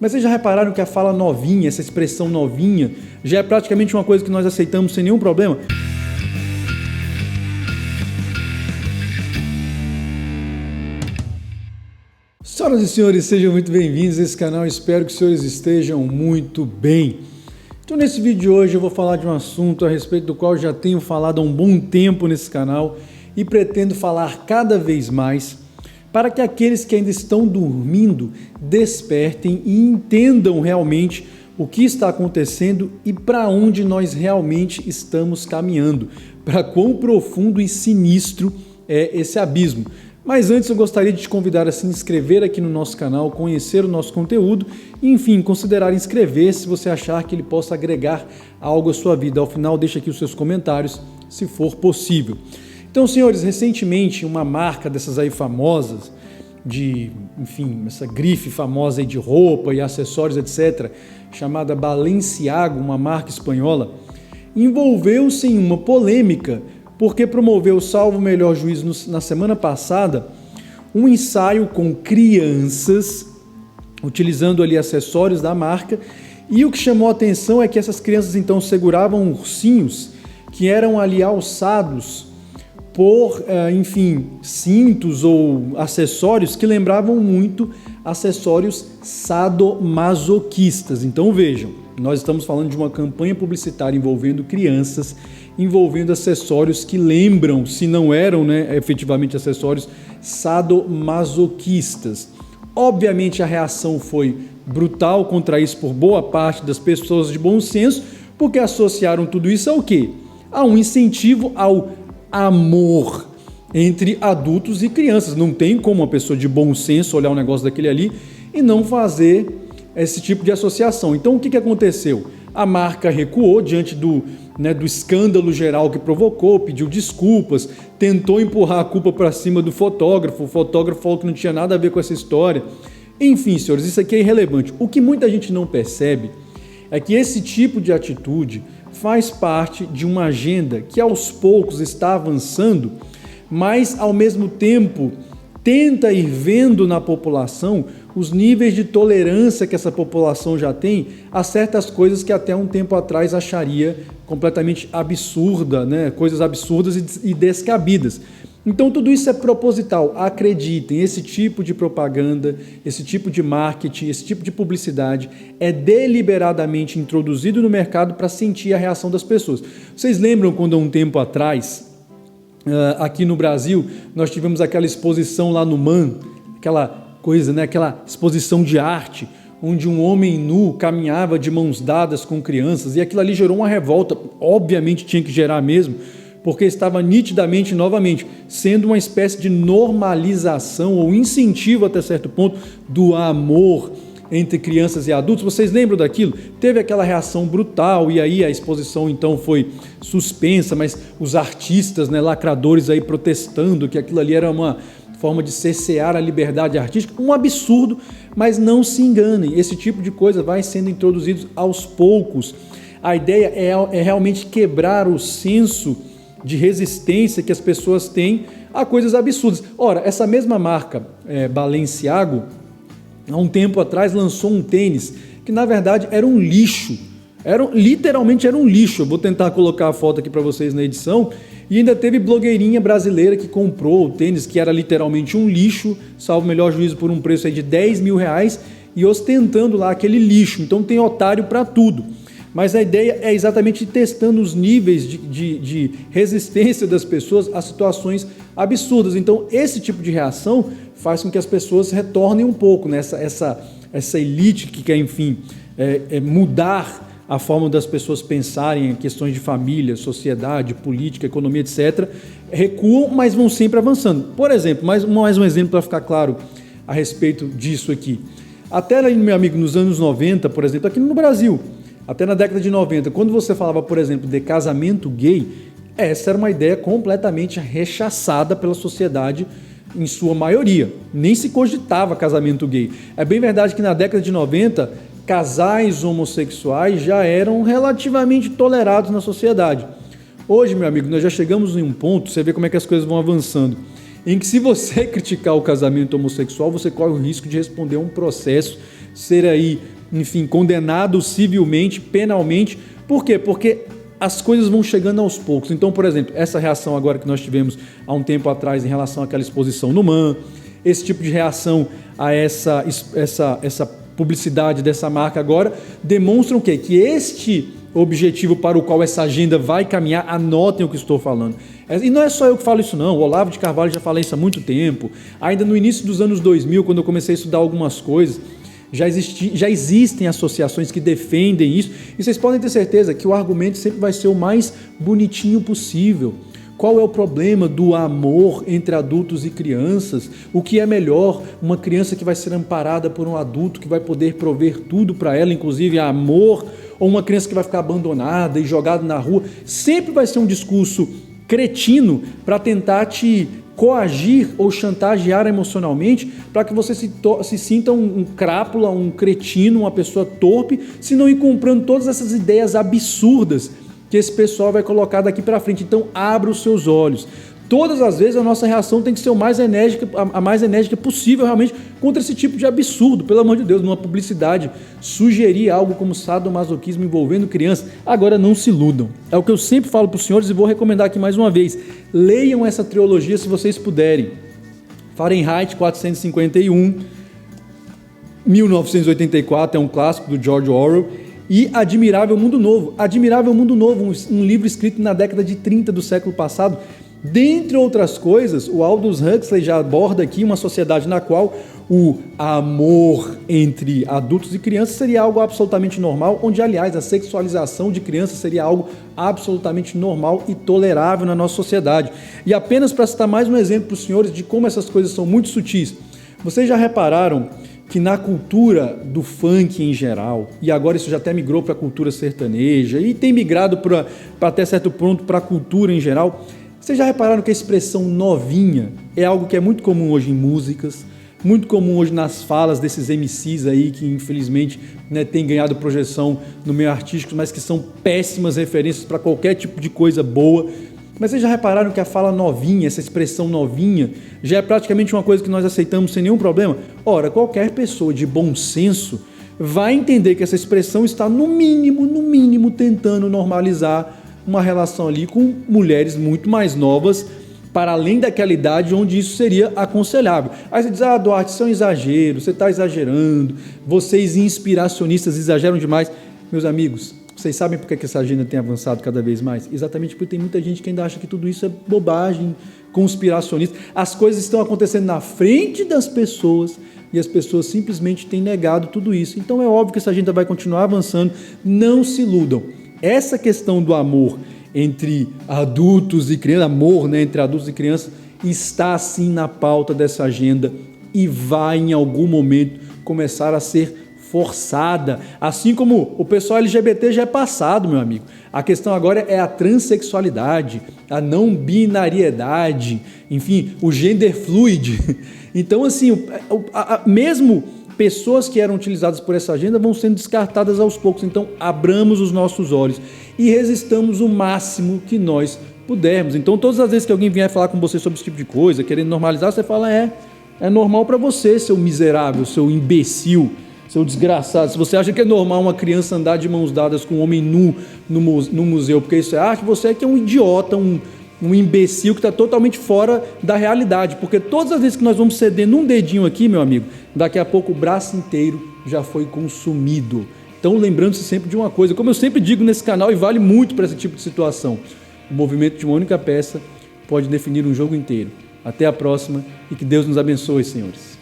Mas vocês já repararam que a fala novinha, essa expressão novinha, já é praticamente uma coisa que nós aceitamos sem nenhum problema? Senhoras e senhores, sejam muito bem-vindos a esse canal, espero que os senhores estejam muito bem. Então nesse vídeo de hoje eu vou falar de um assunto a respeito do qual já tenho falado há um bom tempo nesse canal e pretendo falar cada vez mais para que aqueles que ainda estão dormindo despertem e entendam realmente o que está acontecendo e para onde nós realmente estamos caminhando, para quão profundo e sinistro é esse abismo. Mas antes eu gostaria de te convidar a se inscrever aqui no nosso canal, conhecer o nosso conteúdo e, enfim, considerar inscrever se você achar que ele possa agregar algo à sua vida. Ao final, deixa aqui os seus comentários, se for possível. Então, senhores, recentemente uma marca dessas aí famosas, essa grife famosa aí de roupa e acessórios, etc., chamada Balenciaga, uma marca espanhola, envolveu-se em uma polêmica porque promoveu, salvo o melhor juízo na semana passada, um ensaio com crianças, utilizando ali acessórios da marca, e o que chamou a atenção é que essas crianças então seguravam ursinhos que eram ali alçados por, cintos ou acessórios que lembravam muito acessórios sadomasoquistas. Então vejam, nós estamos falando de uma campanha publicitária envolvendo crianças, envolvendo acessórios que lembram, se não eram, efetivamente acessórios sadomasoquistas. Obviamente a reação foi brutal contra isso por boa parte das pessoas de bom senso, porque associaram tudo isso ao quê? A um incentivo ao amor entre adultos e crianças. Não tem como uma pessoa de bom senso olhar um negócio daquele ali e não fazer esse tipo de associação. Então o que aconteceu? A marca recuou diante do escândalo geral que provocou, pediu desculpas, tentou empurrar a culpa para cima do fotógrafo, o fotógrafo falou que não tinha nada a ver com essa história. Enfim, senhores, isso aqui é irrelevante. O que muita gente não percebe é que esse tipo de atitude faz parte de uma agenda que aos poucos está avançando, mas ao mesmo tempo tenta ir vendo na população os níveis de tolerância que essa população já tem a certas coisas que até um tempo atrás acharia completamente absurda, coisas absurdas e descabidas. Então tudo isso é proposital, acreditem, esse tipo de propaganda, esse tipo de marketing, esse tipo de publicidade é deliberadamente introduzido no mercado para sentir a reação das pessoas. Vocês lembram quando há um tempo atrás, aqui no Brasil, nós tivemos aquela exposição lá no MAN, aquela exposição de arte, onde um homem nu caminhava de mãos dadas com crianças, e aquilo ali gerou uma revolta, obviamente tinha que gerar mesmo, porque estava nitidamente, novamente, sendo uma espécie de normalização ou incentivo até certo ponto do amor entre crianças e adultos. Vocês lembram daquilo? Teve aquela reação brutal e aí a exposição então foi suspensa, mas os artistas, lacradores aí protestando que aquilo ali era uma forma de cercear a liberdade artística, um absurdo, mas não se enganem, esse tipo de coisa vai sendo introduzido aos poucos. A ideia é realmente quebrar o senso de resistência que as pessoas têm a coisas absurdas. Ora, essa mesma marca, Balenciaga, há um tempo atrás lançou um tênis que na verdade era um lixo, literalmente era um lixo. Eu vou tentar colocar a foto aqui para vocês na edição. E ainda teve blogueirinha brasileira que comprou o tênis, que era literalmente um lixo, salvo o melhor juízo, por um preço aí de R$10 mil, e ostentando lá aquele lixo. Então tem otário para tudo. Mas a ideia é exatamente testando os níveis de resistência das pessoas a situações absurdas. Então esse tipo de reação faz com que as pessoas retornem um pouco, essa elite que quer, mudar a forma das pessoas pensarem em questões de família, sociedade, política, economia, etc., recuam, mas vão sempre avançando. Por exemplo, mais um exemplo para ficar claro a respeito disso aqui. Até, meu amigo, nos anos 90, por exemplo, aqui no Brasil, até na década de 90, quando você falava, por exemplo, de casamento gay, essa era uma ideia completamente rechaçada pela sociedade em sua maioria. Nem se cogitava casamento gay. É bem verdade que na década de 90, casais homossexuais já eram relativamente tolerados na sociedade. Hoje, meu amigo, nós já chegamos em um ponto, você vê como é que as coisas vão avançando, em que se você criticar o casamento homossexual, você corre o risco de responder a um processo, ser aí enfim, condenado civilmente, penalmente. Por quê? Porque as coisas vão chegando aos poucos. Então, por exemplo, essa reação agora que nós tivemos há um tempo atrás em relação àquela exposição no MAN, esse tipo de reação a essa publicidade dessa marca agora, demonstram o quê? Que este objetivo para o qual essa agenda vai caminhar, anotem o que estou falando. E não é só eu que falo isso não, o Olavo de Carvalho já fala isso há muito tempo. Ainda no início dos anos 2000, quando eu comecei a estudar algumas coisas, já existem associações que defendem isso, e vocês podem ter certeza que o argumento sempre vai ser o mais bonitinho possível. Qual é o problema do amor entre adultos e crianças? O que é melhor? Uma criança que vai ser amparada por um adulto que vai poder prover tudo para ela, inclusive amor, ou uma criança que vai ficar abandonada e jogada na rua? Sempre vai ser um discurso cretino para tentar te coagir ou chantagear emocionalmente para que você se sinta um crápula, um cretino, uma pessoa torpe, se não ir comprando todas essas ideias absurdas que esse pessoal vai colocar daqui para frente. Então, abra os seus olhos. Todas as vezes a nossa reação tem que ser a mais enérgica possível realmente contra esse tipo de absurdo. Pelo amor de Deus, numa publicidade, sugerir algo como sadomasoquismo envolvendo crianças. Agora, não se iludam. É o que eu sempre falo para os senhores e vou recomendar aqui mais uma vez. Leiam essa trilogia se vocês puderem. Fahrenheit 451, 1984, é um clássico do George Orwell. E Admirável Mundo Novo. Admirável Mundo Novo, um livro escrito na década de 30 do século passado. Dentre outras coisas, o Aldous Huxley já aborda aqui uma sociedade na qual o amor entre adultos e crianças seria algo absolutamente normal, onde, aliás, a sexualização de crianças seria algo absolutamente normal e tolerável na nossa sociedade. E apenas para citar mais um exemplo para os senhores de como essas coisas são muito sutis. Vocês já repararam que na cultura do funk em geral, e agora isso já até migrou para a cultura sertaneja, e tem migrado para até certo ponto para a cultura em geral, vocês já repararam que a expressão novinha é algo que é muito comum hoje em músicas, muito comum hoje nas falas desses MCs aí que infelizmente, né, têm ganhado projeção no meio artístico, mas que são péssimas referências para qualquer tipo de coisa boa. Mas vocês já repararam que a fala novinha, essa expressão novinha, já é praticamente uma coisa que nós aceitamos sem nenhum problema? Ora, qualquer pessoa de bom senso vai entender que essa expressão está no mínimo tentando normalizar uma relação ali com mulheres muito mais novas, para além daquela idade onde isso seria aconselhável. Aí você diz, Duarte, isso é um exagero, você está exagerando, vocês inspiracionistas exageram demais. Meus amigos, vocês sabem por que essa agenda tem avançado cada vez mais? Exatamente porque tem muita gente que ainda acha que tudo isso é bobagem, conspiracionista. As coisas estão acontecendo na frente das pessoas e as pessoas simplesmente têm negado tudo isso. Então é óbvio que essa agenda vai continuar avançando. Não se iludam. Essa questão do amor entre adultos e crianças, amor, né, entre adultos e crianças, está sim na pauta dessa agenda e vai em algum momento começar a ser forçada, assim como o pessoal LGBT já é passado, meu amigo. A questão agora é a transexualidade, a não binariedade, enfim, o gender fluid. Então, assim, mesmo pessoas que eram utilizadas por essa agenda vão sendo descartadas aos poucos. Então, abramos os nossos olhos e resistamos o máximo que nós pudermos. Então, todas as vezes que alguém vier falar com você sobre esse tipo de coisa, querendo normalizar, você fala, é normal para você, seu miserável, seu imbecil, seu desgraçado. Se você acha que é normal uma criança andar de mãos dadas com um homem nu no museu, porque isso é arte, você é que é um idiota, um imbecil que está totalmente fora da realidade, porque todas as vezes que nós vamos cedendo um dedinho aqui, meu amigo, daqui a pouco o braço inteiro já foi consumido. Então, lembrando-se sempre de uma coisa, como eu sempre digo nesse canal, e vale muito para esse tipo de situação, o movimento de uma única peça pode definir um jogo inteiro. Até a próxima e que Deus nos abençoe, senhores.